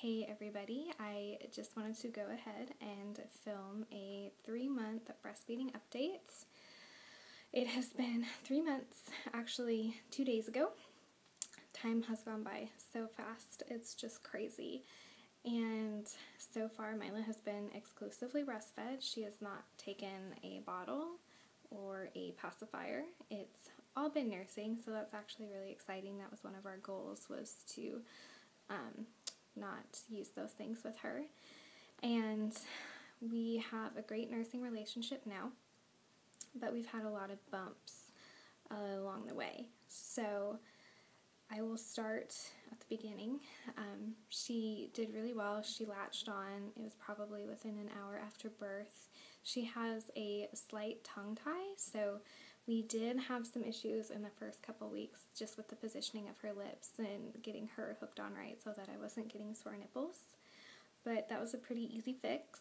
Hey everybody, I just wanted to go ahead and film a 3-month breastfeeding update. It has been 3 months, actually 2 days ago. Time has gone by so fast, it's just crazy. And so far Mila has been exclusively breastfed. She has not taken a bottle or a pacifier. It's all been nursing, so that's actually really exciting. That was one of our goals, was to not use those things with her. And we have a great nursing relationship now, but we've had a lot of bumps along the way. So I will start at the beginning. She did really well. She latched on. It was probably within an hour after birth. She has a slight tongue tie, so we did have some issues in the first couple weeks just with the positioning of her lips and getting her hooked on right so that I wasn't getting sore nipples. But that was a pretty easy fix.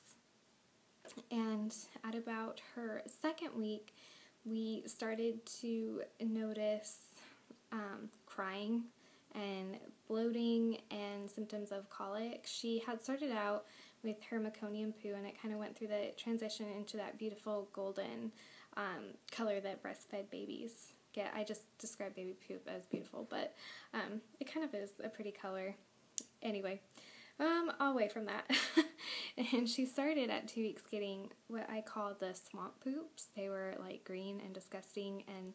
And at about her second week, we started to notice crying and bloating and symptoms of colic. She had started out with her meconium poo, and it kind of went through the transition into that beautiful golden color that breastfed babies get. I just describe baby poop as beautiful, but it kind of is a pretty color. Anyway, away from that. And she started at 2 weeks getting what I call the swamp poops. They were like green and disgusting and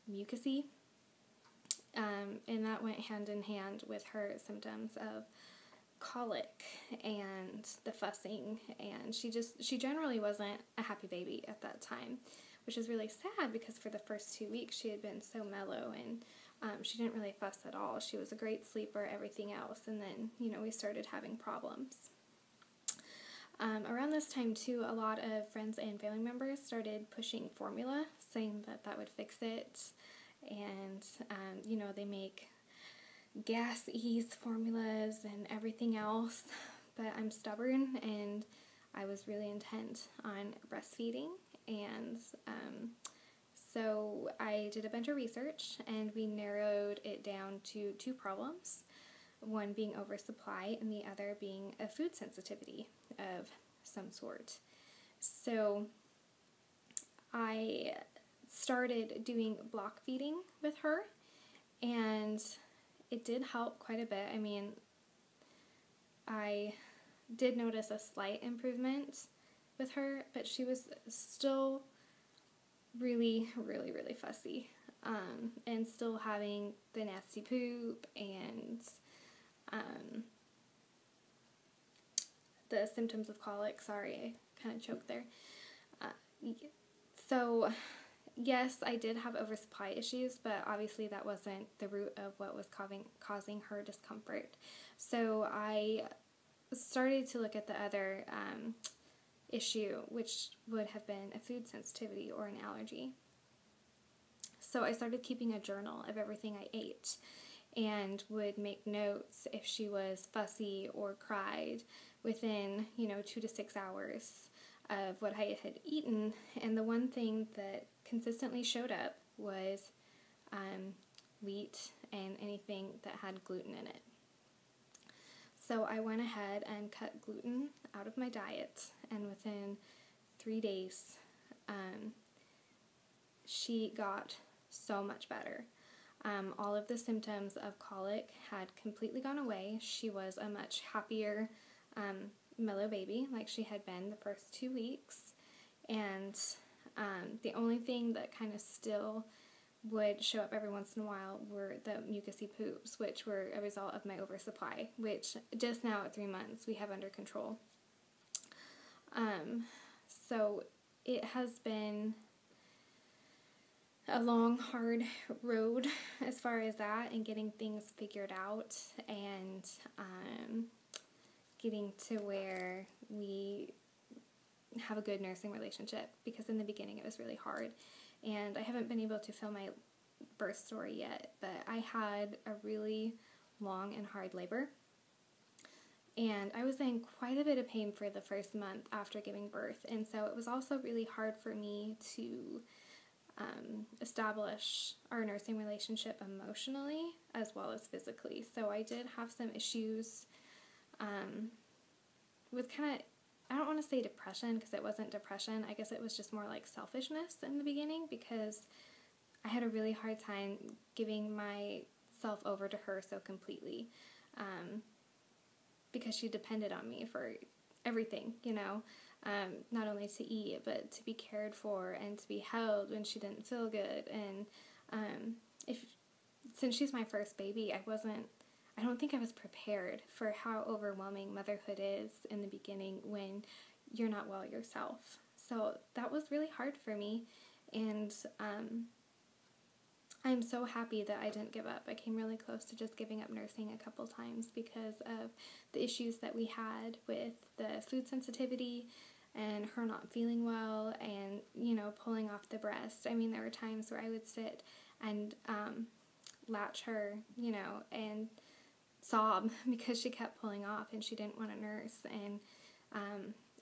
mucusy. And that went hand in hand with her symptoms of colic and the fussing, and she generally wasn't a happy baby at that time, which is really sad because for the first 2 weeks she had been so mellow and she didn't really fuss at all. She was a great sleeper, everything else, and then, we started having problems. Around this time too, a lot of friends and family members started pushing formula, saying that that would fix it, and they make gas ease formulas and everything else, but I'm stubborn and I was really intent on breastfeeding, and so I did a bunch of research and we narrowed it down to 2 problems, one being oversupply and the other being a food sensitivity of some sort. So I started doing block feeding with her, and it did help quite a bit. I mean, I did notice a slight improvement with her, but she was still really, really, really fussy, and still having the nasty poop and the symptoms of colic. Sorry, I kind of choked there. So yes, I did have oversupply issues, but obviously that wasn't the root of what was causing her discomfort. So I started to look at the other issue, which would have been a food sensitivity or an allergy. So I started keeping a journal of everything I ate and would make notes if she was fussy or cried within, 2 to 6 hours of what I had eaten. And the one thing that consistently showed up was wheat and anything that had gluten in it. So I went ahead and cut gluten out of my diet, and within 3 days she got so much better. All of the symptoms of colic had completely gone away. She was a much happier, mellow baby like she had been the first 2 weeks, and the only thing that kind of still would show up every once in a while were the mucusy poops, which were a result of my oversupply, which just now at 3 months we have under control. So it has been a long, hard road as far as that, and getting things figured out, and getting to where we have a good nursing relationship, because in the beginning it was really hard. And I haven't been able to film my birth story yet, but I had a really long and hard labor, and I was in quite a bit of pain for the first month after giving birth, and so it was also really hard for me to establish our nursing relationship emotionally as well as physically. So I did have some issues with kind of, I don't want to say depression because it wasn't depression. I guess it was just more like selfishness in the beginning because I had a really hard time giving myself over to her so completely, because she depended on me for everything, you know, not only to eat, but to be cared for and to be held when she didn't feel good. And since she's my first baby, I don't think I was prepared for how overwhelming motherhood is in the beginning when you're not well yourself. So that was really hard for me, and I'm so happy that I didn't give up. I came really close to just giving up nursing a couple times because of the issues that we had with the food sensitivity and her not feeling well and, you know, pulling off the breast. I mean, there were times where I would sit and latch her, you know, and sob because she kept pulling off and she didn't want to nurse, and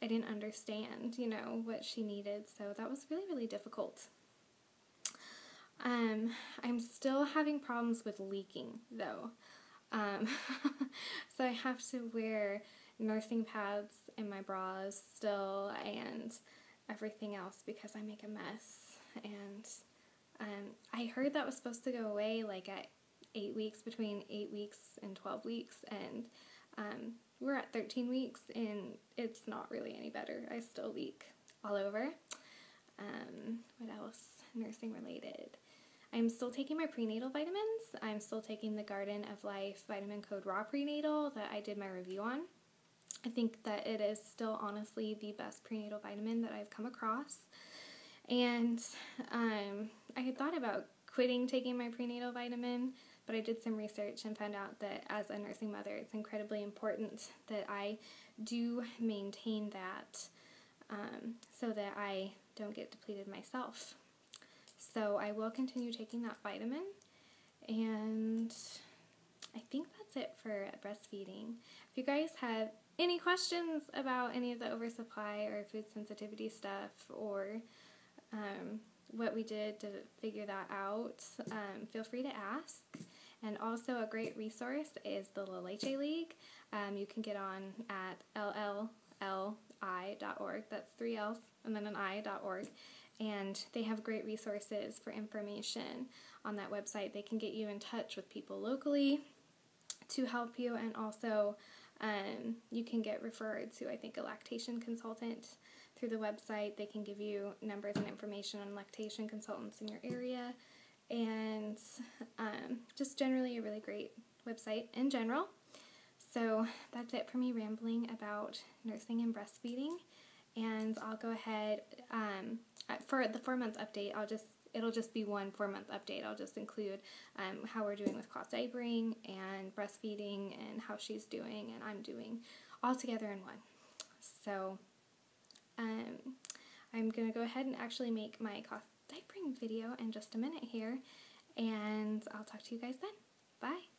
I didn't understand, you know, what she needed. So that was really, really difficult. I'm still having problems with leaking, though. So I have to wear nursing pads in my bras still and everything else because I make a mess. And I heard that was supposed to go away like at 8 weeks, between 8 weeks and 12 weeks, and we're at 13 weeks and it's not really any better. I still leak all over. What else? Nursing related. I'm still taking my prenatal vitamins. I'm still taking the Garden of Life Vitamin Code Raw Prenatal that I did my review on. I think that it is still honestly the best prenatal vitamin that I've come across. And I had thought about quitting taking my prenatal vitamin, but I did some research and found out that as a nursing mother, it's incredibly important that I do maintain that so that I don't get depleted myself. So I will continue taking that vitamin, and I think that's it for breastfeeding. If you guys have any questions about any of the oversupply or food sensitivity stuff, or what we did to figure that out, feel free to ask. And also a great resource is the La Leche League. You can get on at LLLI.org. That's 3 L's and then an I.org. And they have great resources for information on that website. They can get you in touch with people locally to help you, and also you can get referred to, I think, a lactation consultant through the website. They can give you numbers and information on lactation consultants in your area, and just generally a really great website in general. So that's it for me rambling about nursing and breastfeeding, and I'll go ahead for the 4-month update. It'll just be one 4-month update. I'll just include how we're doing with cloth diapering and breastfeeding and how she's doing and I'm doing all together in one. So I'm going to go ahead and actually make my cloth diapering video in just a minute here, and I'll talk to you guys then. Bye!